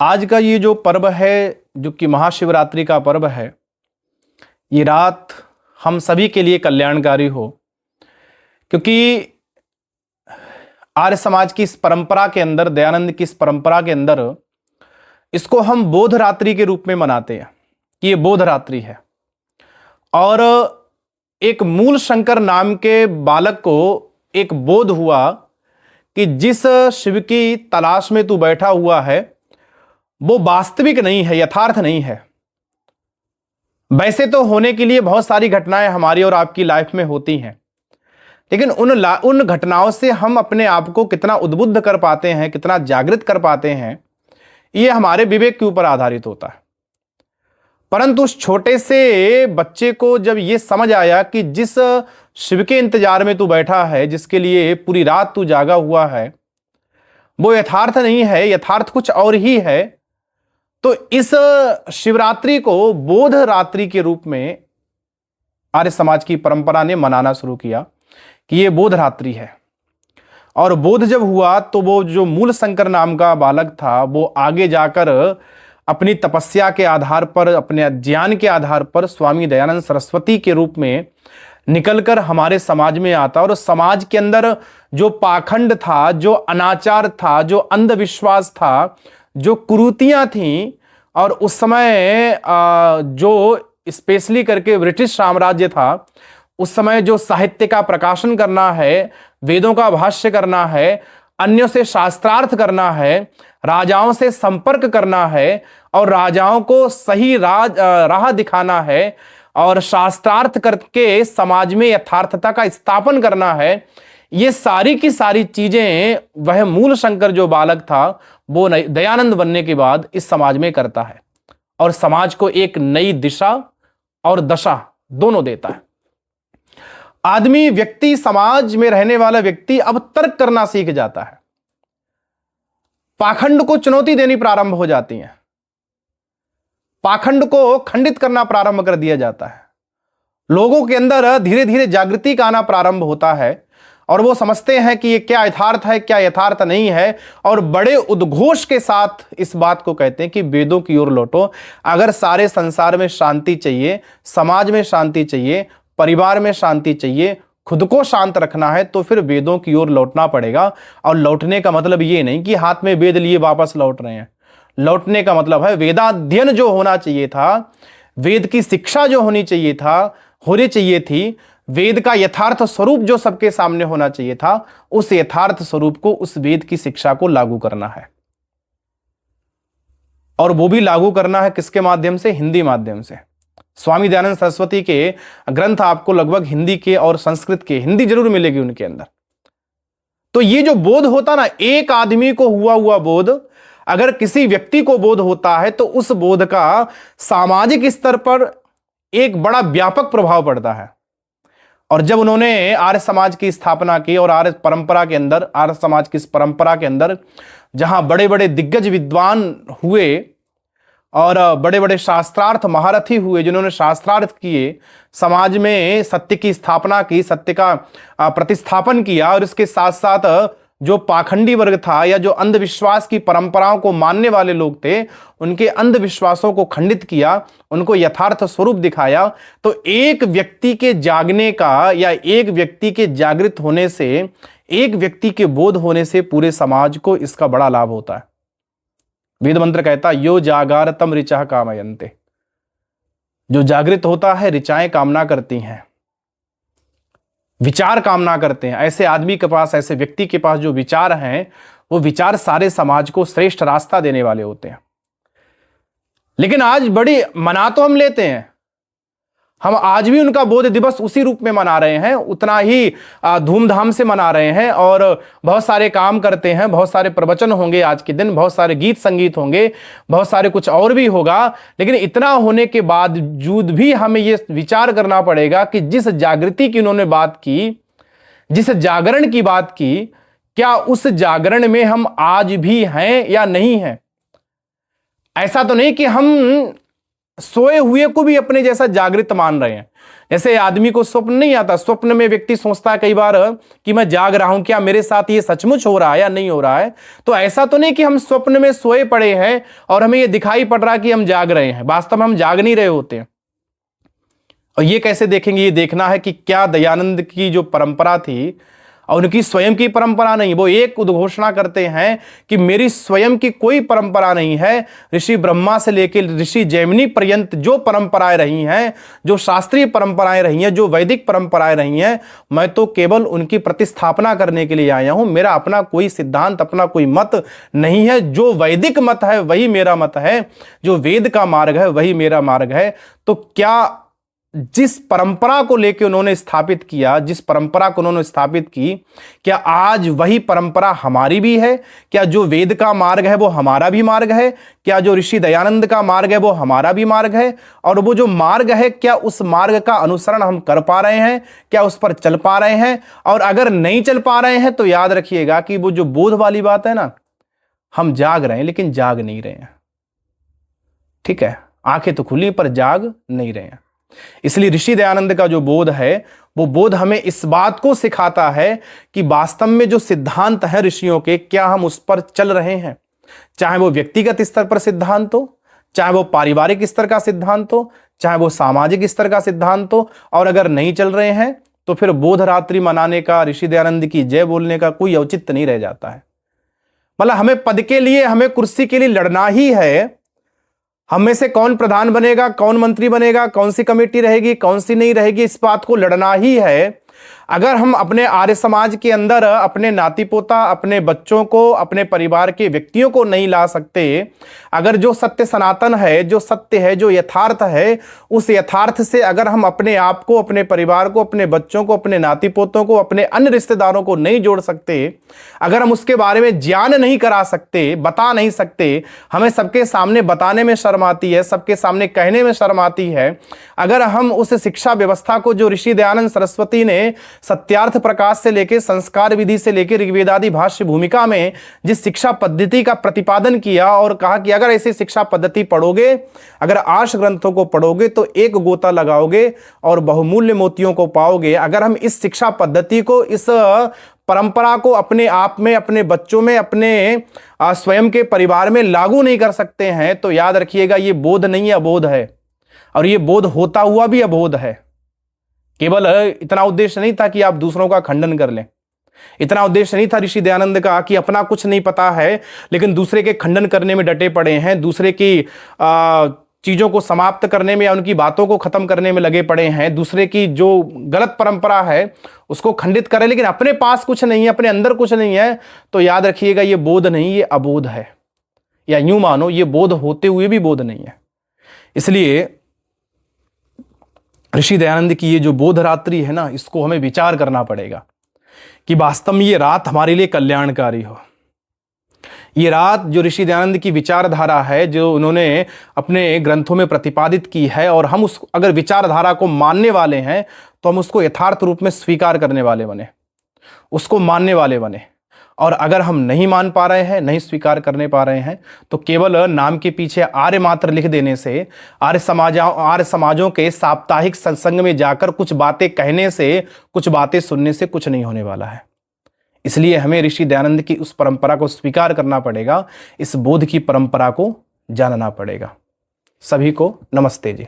आज का ये जो पर्व है, जो कि महाशिवरात्रि का पर्व है, ये रात हम सभी के लिए कल्याणकारी हो, क्योंकि आर्य समाज की इस परंपरा के अंदर, दयानंद की इस परंपरा के अंदर इसको हम बोध रात्रि के रूप में मनाते हैं कि ये बोध रात्रि है। और एक मूल शंकर नाम के बालक को एक बोध हुआ कि जिस शिव की तलाश में तू बैठा हुआ है वो वास्तविक नहीं है, यथार्थ नहीं है। वैसे तो होने के लिए बहुत सारी घटनाएं हमारी और आपकी लाइफ में होती हैं, लेकिन उन घटनाओं से हम अपने आप को कितना उद्बुद्ध कर पाते हैं, कितना जागृत कर पाते हैं, ये हमारे विवेक के ऊपर आधारित होता है। परंतु उस छोटे से बच्चे को जब ये समझ आया कि जिस शिव के इंतजार में तू बैठा है, जिसके लिए पूरी रात तू जागा हुआ है, वो यथार्थ नहीं है, यथार्थ कुछ और ही है, तो इस शिवरात्रि को बोध रात्रि के रूप में आर्य समाज की परंपरा ने मनाना शुरू किया कि ये बोध रात्रि है। और बोध जब हुआ तो वो जो मूल शंकर नाम का बालक था, वो आगे जाकर अपनी तपस्या के आधार पर, अपने ज्ञान के आधार पर स्वामी दयानंद सरस्वती के रूप में निकलकर हमारे समाज में आता। और समाज के अंदर जो पाखंड था, जो अनाचार था, जो अंधविश्वास था, जो कुरीतियां थीं, और उस समय जो स्पेशली करके ब्रिटिश साम्राज्य था, उस समय जो साहित्य का प्रकाशन करना है, वेदों का भाष्य करना है, अन्यों से शास्त्रार्थ करना है, राजाओं से संपर्क करना है, और राजाओं को सही राह दिखाना है, और शास्त्रार्थ करके समाज में यथार्थता का स्थापन करना है, ये सारी की सारी चीजें वह मूल शंकर जो बालक था वो दयानंद बनने के बाद इस समाज में करता है, और समाज को एक नई दिशा और दशा दोनों देता है। आदमी, व्यक्ति, समाज में रहने वाला व्यक्ति अब तर्क करना सीख जाता है, पाखंड को चुनौती देनी प्रारंभ हो जाती है, पाखंड को खंडित करना प्रारंभ कर दिया जाता है, लोगों के अंदर धीरे धीरे जागृति का आना प्रारंभ होता है, और वो समझते हैं कि ये क्या यथार्थ है, क्या यथार्थ नहीं है, और बड़े उद्घोष के साथ इस बात को कहते हैं कि वेदों की ओर लौटो। अगर सारे संसार में शांति चाहिए, समाज में शांति चाहिए, परिवार में शांति चाहिए, खुद को शांत रखना है, तो फिर वेदों की ओर लौटना पड़ेगा। और लौटने का मतलब ये नहीं कि हाथ में वेद लिए वापस लौट रहे हैं। लौटने का मतलब है वेदाध्ययन जो होना चाहिए था, वेद की शिक्षा जो होनी चाहिए थी, वेद का यथार्थ स्वरूप जो सबके सामने होना चाहिए था, उस यथार्थ स्वरूप को, उस वेद की शिक्षा को लागू करना है। और वो भी लागू करना है किसके माध्यम से? हिंदी माध्यम से। स्वामी दयानंद सरस्वती के ग्रंथ आपको लगभग हिंदी के और संस्कृत के, हिंदी जरूर मिलेगी उनके अंदर। तो ये जो बोध होता ना, एक आदमी को हुआ बोध, अगर किसी व्यक्ति को बोध होता है तो उस बोध का सामाजिक स्तर पर एक बड़ा व्यापक प्रभाव पड़ता है। और जब उन्होंने आर्य समाज की स्थापना की, और आर्य समाज की इस परंपरा के अंदर जहां बड़े बड़े दिग्गज विद्वान हुए और बड़े बड़े शास्त्रार्थ महारथी हुए, जिन्होंने शास्त्रार्थ किए, समाज में सत्य की स्थापना की, सत्य का प्रतिस्थापन किया, और इसके साथ साथ जो पाखंडी वर्ग था या जो अंधविश्वास की परंपराओं को मानने वाले लोग थे, उनके अंधविश्वासों को खंडित किया, उनको यथार्थ स्वरूप दिखाया, तो एक व्यक्ति के जागने का या एक व्यक्ति के जागृत होने से, एक व्यक्ति के बोध होने से पूरे समाज को इसका बड़ा लाभ होता है। वेद मंत्र कहता, यो जागार तम ऋचा कामयन्ते। जो जागृत होता है, ऋचाएं कामना करती हैं, विचार कामना करते हैं। ऐसे आदमी के पास, ऐसे व्यक्ति के पास जो विचार हैं, वो विचार सारे समाज को श्रेष्ठ रास्ता देने वाले होते हैं। लेकिन आज बड़ी मना तो हम लेते हैं, हम आज भी उनका बोध दिवस उसी रूप में मना रहे हैं, उतना ही धूमधाम से मना रहे हैं, और बहुत सारे काम करते हैं, बहुत सारे प्रवचन होंगे आज के दिन, बहुत सारे गीत संगीत होंगे, बहुत सारे कुछ और भी होगा। लेकिन इतना होने के बावजूद भी हमें यह विचार करना पड़ेगा कि जिस जागृति की उन्होंने बात की, जिस जागरण की बात की, क्या उस जागरण में हम आज भी हैं या नहीं हैं? ऐसा तो नहीं कि हम सोए हुए को भी अपने जैसा जागृत मान रहे हैं। जैसे आदमी को स्वप्न नहीं आता, स्वप्न में व्यक्ति सोचता है कई बार कि मैं जाग रहा हूं, क्या मेरे साथ ये सचमुच हो रहा है या नहीं हो रहा है। तो ऐसा तो नहीं कि हम स्वप्न में सोए पड़े हैं और हमें ये दिखाई पड़ रहा है कि हम जाग रहे हैं, वास्तव में हम जाग नहीं रहे होते हैं। और ये कैसे देखेंगे, ये देखना है कि क्या दयानंद की जो परंपरा थी और उनकी स्वयं की परंपरा नहीं, वो एक उद्घोषणा करते हैं कि मेरी स्वयं की कोई परंपरा नहीं है। ऋषि ब्रह्मा से लेकर ऋषि जैमिनी पर्यंत जो परंपराएं रही हैं, जो शास्त्रीय परंपराएं रही हैं, जो वैदिक परंपराएं रही हैं, मैं तो केवल उनकी प्रतिस्थापना करने के लिए आया हूं। मेरा अपना कोई सिद्धांत, अपना कोई मत नहीं है। जो वैदिक मत है वही मेरा मत है, जो वेद का मार्ग है वही मेरा मार्ग है। तो क्या जिस परंपरा को लेकर उन्होंने स्थापित किया, जिस परंपरा को उन्होंने स्थापित की, क्या आज वही परंपरा हमारी भी है? क्या जो वेद का मार्ग है वो हमारा भी मार्ग है? क्या जो ऋषि दयानंद का मार्ग है वो हमारा भी मार्ग है? और वो जो मार्ग है, क्या उस मार्ग का अनुसरण हम कर पा रहे हैं? क्या उस पर चल पा रहे हैं? और अगर नहीं चल पा रहे हैं तो याद रखिएगा कि वो जो बोध वाली बात है ना, हम जाग रहे हैं लेकिन जाग नहीं रहे हैं। ठीक है, आंखें तो खुली पर जाग नहीं रहे हैं। इसलिए ऋषि दयानंद का जो बोध है, वो बोध हमें इस बात को सिखाता है कि वास्तव में जो सिद्धांत है ऋषियों के, क्या हम उस पर चल रहे हैं। चाहे वो व्यक्तिगत स्तर पर सिद्धांत हो, चाहे वो पारिवारिक स्तर का सिद्धांत हो, चाहे वो सामाजिक स्तर का सिद्धांत हो। और अगर नहीं चल रहे हैं तो फिर बोध रात्रि मनाने का, ऋषि दयानंद की जय बोलने का कोई औचित्य नहीं रह जाता है। मतलब हमें पद के लिए, हमें कुर्सी के लिए लड़ना ही है। हम में से कौन प्रधान बनेगा, कौन मंत्री बनेगा, कौन सी कमेटी रहेगी, कौन सी नहीं रहेगी, इस बात को लड़ना ही है। अगर हम अपने आर्य समाज के अंदर अपने नाती पोता, अपने बच्चों को, अपने परिवार के व्यक्तियों को नहीं ला सकते, अगर जो सत्य सनातन है, जो सत्य है, जो यथार्थ है, उस यथार्थ से अगर हम अपने आप को, अपने परिवार को, अपने बच्चों को, अपने नाती पोतों को, अपने अन्य रिश्तेदारों को नहीं जोड़ सकते, अगर हम उसके बारे में ज्ञान नहीं करा सकते, बता नहीं सकते, हमें सबके सामने बताने में शर्म आती है, सबके सामने कहने में शर्म आती है, अगर हम उस शिक्षा व्यवस्था को जो ऋषि दयानंद सरस्वती ने सत्यार्थ प्रकाश से लेकर संस्कार विधि से लेकर ऋग्वेदादि भाष्य भूमिका में जिस शिक्षा पद्धति का प्रतिपादन किया और कहा कि अगर ऐसी शिक्षा पद्धति पढ़ोगे, अगर आर्ष ग्रंथों को पढ़ोगे तो एक गोता लगाओगे और बहुमूल्य मोतियों को पाओगे। अगर हम इस शिक्षा पद्धति को, इस परंपरा को अपने आप में, अपने बच्चों में, अपने स्वयं के परिवार में लागू नहीं कर सकते हैं तो याद रखिएगा ये बोध नहीं है, अबोध है। और ये बोध होता हुआ भी अबोध है। केवल इतना उद्देश्य नहीं था कि आप दूसरों का खंडन कर लें, इतना उद्देश्य नहीं था ऋषि दयानंद का कि अपना कुछ नहीं पता है लेकिन दूसरे के खंडन करने में डटे पड़े हैं, दूसरे की चीजों को समाप्त करने में या उनकी बातों को खत्म करने में लगे पड़े हैं, दूसरे की जो गलत परंपरा है उसको खंडित करें, लेकिन अपने पास कुछ नहीं है, अपने अंदर कुछ नहीं है। तो याद रखिएगा ये बोध नहीं, ये अबोध है। या यूं मानो ये बोध होते हुए भी बोध नहीं है। इसलिए ऋषि दयानंद की ये जो बोध रात्रि है ना, इसको हमें विचार करना पड़ेगा कि वास्तव में ये रात हमारे लिए कल्याणकारी हो। ये रात जो ऋषि दयानंद की विचारधारा है, जो उन्होंने अपने ग्रंथों में प्रतिपादित की है, और हम उस अगर विचारधारा को मानने वाले हैं तो हम उसको यथार्थ रूप में स्वीकार करने वाले बने, उसको मानने वाले बने। और अगर हम नहीं मान पा रहे हैं, नहीं स्वीकार करने पा रहे हैं, तो केवल नाम के पीछे आर्य मात्र लिख देने से, आर्य समाजों के साप्ताहिक सत्संग में जाकर कुछ बातें कहने से, कुछ बातें सुनने से कुछ नहीं होने वाला है। इसलिए हमें ऋषि दयानंद की उस परंपरा को स्वीकार करना पड़ेगा, इस बोध की परंपरा को जानना पड़ेगा। सभी को नमस्ते जी।